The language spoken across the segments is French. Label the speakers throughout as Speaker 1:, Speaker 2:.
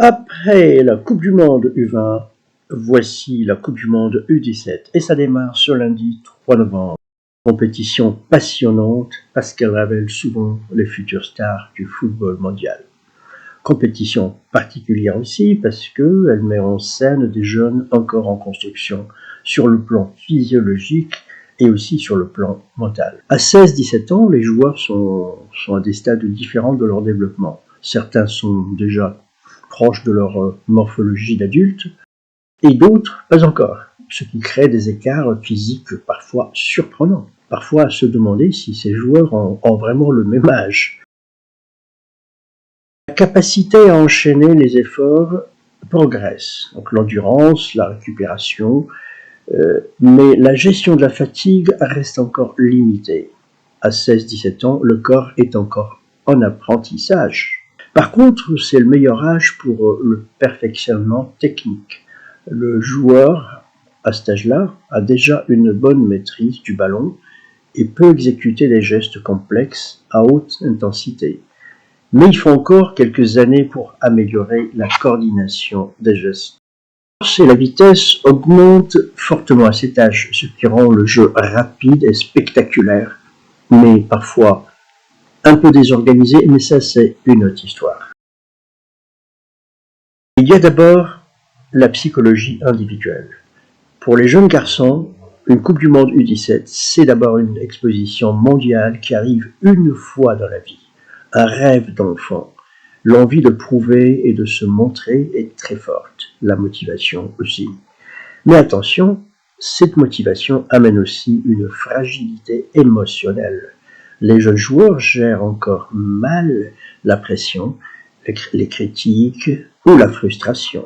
Speaker 1: Après la Coupe du Monde U20, voici la Coupe du Monde U17 et ça démarre ce lundi 3 novembre. Compétition passionnante parce qu'elle révèle souvent les futures stars du football mondial. Compétition particulière aussi parce qu'elle met en scène des jeunes encore en construction sur le plan physiologique et aussi sur le plan mental. À 16-17 ans, les joueurs sont à des stades différents de leur développement. Certains sont déjà proches de leur morphologie d'adulte et d'autres pas encore, ce qui crée des écarts physiques parfois surprenants. Parfois à se demander si ces joueurs ont vraiment le même âge. La capacité à enchaîner les efforts progresse, donc l'endurance, la récupération, mais la gestion de la fatigue reste encore limitée. À 16-17 ans, le corps est encore en apprentissage. Par contre, c'est le meilleur âge pour le perfectionnement technique. Le joueur, à cet âge-là, a déjà une bonne maîtrise du ballon et peut exécuter des gestes complexes à haute intensité. Mais il faut encore quelques années pour améliorer la coordination des gestes. Et la vitesse augmente fortement à cet âge, ce qui rend le jeu rapide et spectaculaire, mais parfois un peu désorganisé, mais ça c'est une autre histoire. Il y a d'abord la psychologie individuelle. Pour les jeunes garçons, une Coupe du Monde U17, c'est d'abord une exposition mondiale qui arrive une fois dans la vie. Un rêve d'enfant. L'envie de prouver et de se montrer est très forte. La motivation aussi. Mais attention, cette motivation amène aussi une fragilité émotionnelle. Les jeunes joueurs gèrent encore mal la pression, les critiques ou la frustration.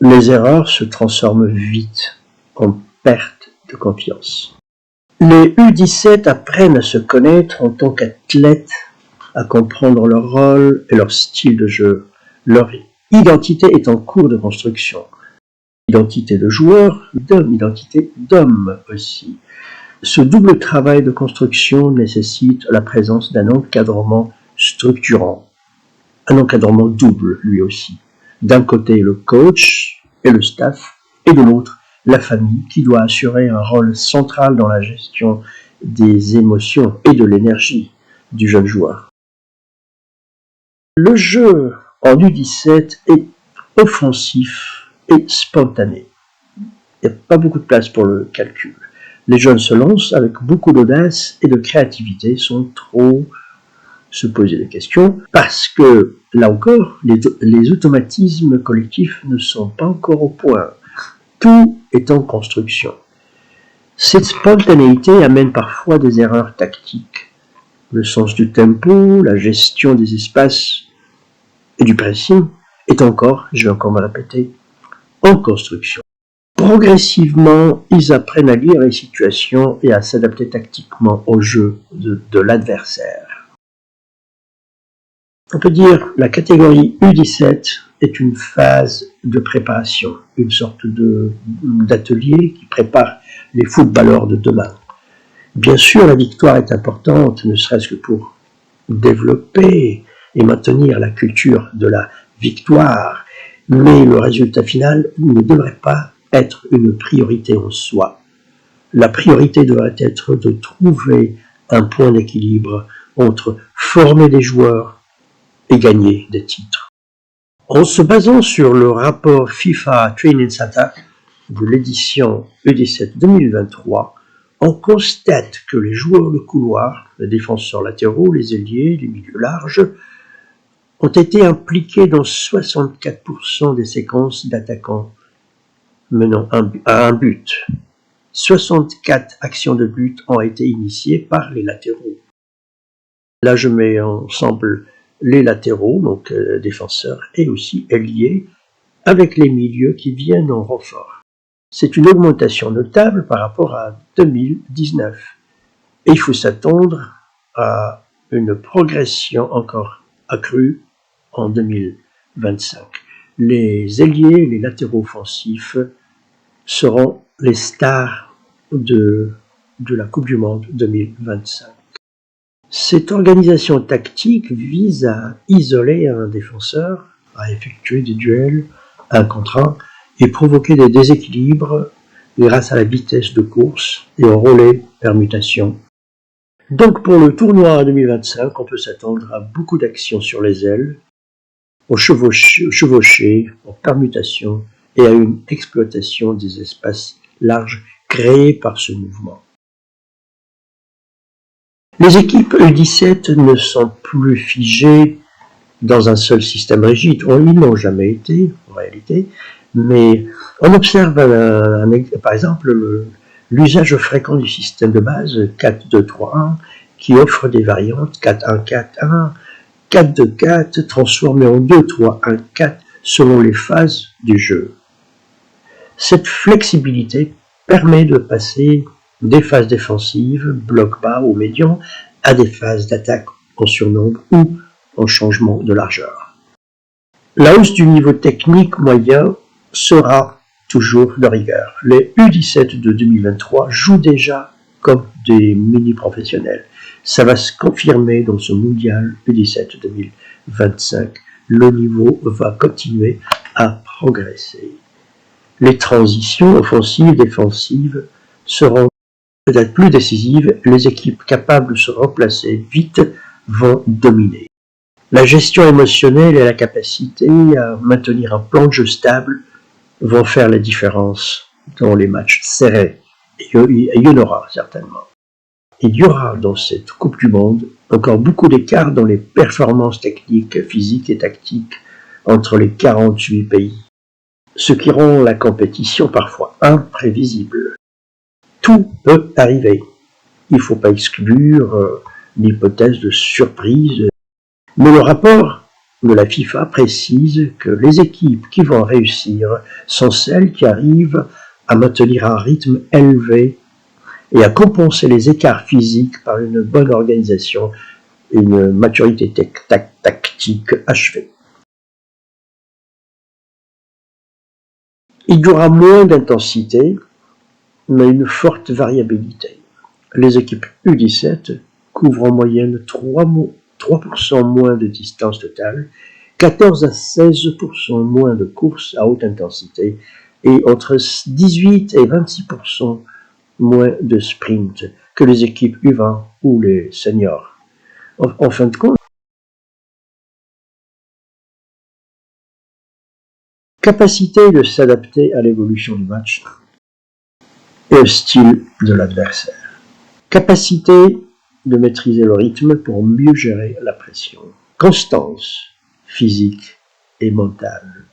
Speaker 1: Les erreurs se transforment vite en perte de confiance. Les U17 apprennent à se connaître en tant qu'athlètes, à comprendre leur rôle et leur style de jeu. Leur identité est en cours de construction. Identité de joueur, identité d'homme aussi. Ce double travail de construction nécessite la présence d'un encadrement structurant. Un encadrement double, lui aussi. D'un côté, le coach et le staff, et de l'autre, la famille, qui doit assurer un rôle central dans la gestion des émotions et de l'énergie du jeune joueur. Le jeu en U17 est offensif et spontané. Il n'y a pas beaucoup de place pour le calcul. Les jeunes se lancent avec beaucoup d'audace et de créativité sans trop se poser des questions parce que, là encore, les automatismes collectifs ne sont pas encore au point. Tout est en construction. Cette spontanéité amène parfois des erreurs tactiques. Le sens du tempo, la gestion des espaces et du pressing est encore, je vais encore me répéter, en construction. Progressivement, ils apprennent à lire les situations et à s'adapter tactiquement au jeu de l'adversaire. On peut dire que la catégorie U17 est une phase de préparation, une sorte d'atelier qui prépare les footballeurs de demain. Bien sûr, la victoire est importante, ne serait-ce que pour développer et maintenir la culture de la victoire, mais le résultat final ne devrait pas être une priorité en soi. La priorité devrait être de trouver un point d'équilibre entre former des joueurs et gagner des titres. En se basant sur le rapport FIFA Training Center de l'édition U17 2023, on constate que les joueurs de couloir, les défenseurs latéraux, les ailiers, les milieux larges, ont été impliqués dans 64% des séquences d'attaquants menant à un but. 64 actions de but ont été initiées par les latéraux. Là, je mets ensemble les latéraux, donc défenseurs, et aussi ailiers, avec les milieux qui viennent en renfort. C'est une augmentation notable par rapport à 2019. Et il faut s'attendre à une progression encore accrue en 2025. Les ailiers, les latéraux offensifs seront les stars de la Coupe du Monde 2025. Cette organisation tactique vise à isoler un défenseur à effectuer des duels 1 contre 1 et provoquer des déséquilibres grâce à la vitesse de course et au relais permutation. Donc pour le tournoi 2025, on peut s'attendre à beaucoup d'actions sur les ailes, au chevauché, aux permutations et à une exploitation des espaces larges créés par ce mouvement. Les équipes U17 ne sont plus figées dans un seul système rigide. Ils n'ont jamais été, en réalité, mais on observe par exemple l'usage fréquent du système de base 4-2-3-1 qui offre des variantes 4-1-4-1, 4-2-4 transformées en 2-3-1-4 selon les phases du jeu. Cette flexibilité permet de passer des phases défensives, bloc bas ou médian, à des phases d'attaque en surnombre ou en changement de largeur. La hausse du niveau technique moyen sera toujours de rigueur. Les U17 de 2023 jouent déjà comme des mini-professionnels. Ça va se confirmer dans ce mondial U17 2025. Le niveau va continuer à progresser. Les transitions offensives et défensives seront peut-être plus décisives. Les équipes capables de se remplacer vite vont dominer. La gestion émotionnelle et la capacité à maintenir un plan de jeu stable vont faire la différence dans les matchs serrés. Et il y en aura certainement. Il y aura dans cette Coupe du Monde encore beaucoup d'écart dans les performances techniques, physiques et tactiques entre les 48 pays, ce qui rend la compétition parfois imprévisible. Tout peut arriver. Il ne faut pas exclure l'hypothèse de surprise, mais le rapport de la FIFA précise que les équipes qui vont réussir sont celles qui arrivent à maintenir un rythme élevé et à compenser les écarts physiques par une bonne organisation et une maturité tactique achevée. Il y aura moins d'intensité, mais une forte variabilité. Les équipes U17 couvrent en moyenne 3% moins de distance totale, 14 à 16% moins de courses à haute intensité et entre 18 et 26% moins de sprint que les équipes U20 ou les seniors. En fin de compte, capacité de s'adapter à l'évolution du match et au style de l'adversaire. Capacité de maîtriser le rythme pour mieux gérer la pression. Constance physique et mentale.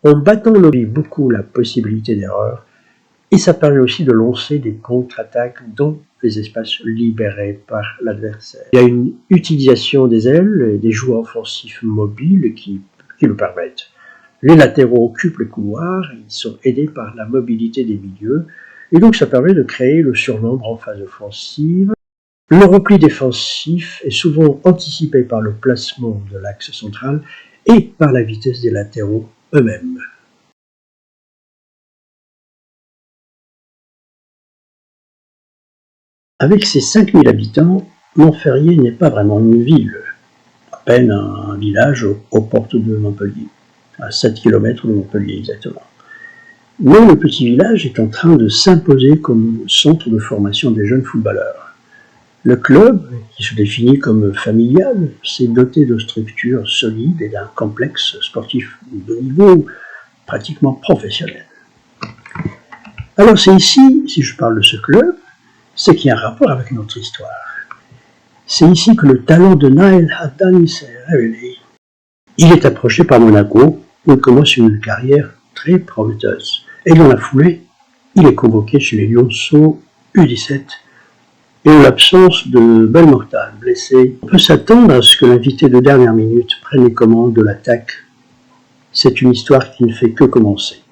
Speaker 1: En battant beaucoup la possibilité d'erreur, et ça permet aussi de lancer des contre-attaques dans les espaces libérés par l'adversaire. Il y a une utilisation des ailes et des joueurs offensifs mobiles qui le permettent. Les latéraux occupent les couloirs, ils sont aidés par la mobilité des milieux, et donc ça permet de créer le surnombre en phase offensive. Le repli défensif est souvent anticipé par le placement de l'axe central et par la vitesse des latéraux eux-mêmes. Avec ses 5000 habitants, Montferrier n'est pas vraiment une ville, à peine un village aux portes de Montpellier, à 7 km de Montpellier exactement. Mais le petit village est en train de s'imposer comme centre de formation des jeunes footballeurs. Le club, qui se définit comme familial, s'est doté de structures solides et d'un complexe sportif de niveau pratiquement professionnel. Alors c'est ici, si je parle de ce club, c'est qu'il y a un rapport avec notre histoire. C'est ici que le talent de Naël Haddani s'est révélé. Il est approché par Monaco, où il commence une carrière très prometteuse. Et dans la foulée, il est convoqué chez les Lionceaux U17. Et en l'absence de Belmokhtar blessé, on peut s'attendre à ce que l'invité de dernière minute prenne les commandes de l'attaque. C'est une histoire qui ne fait que commencer.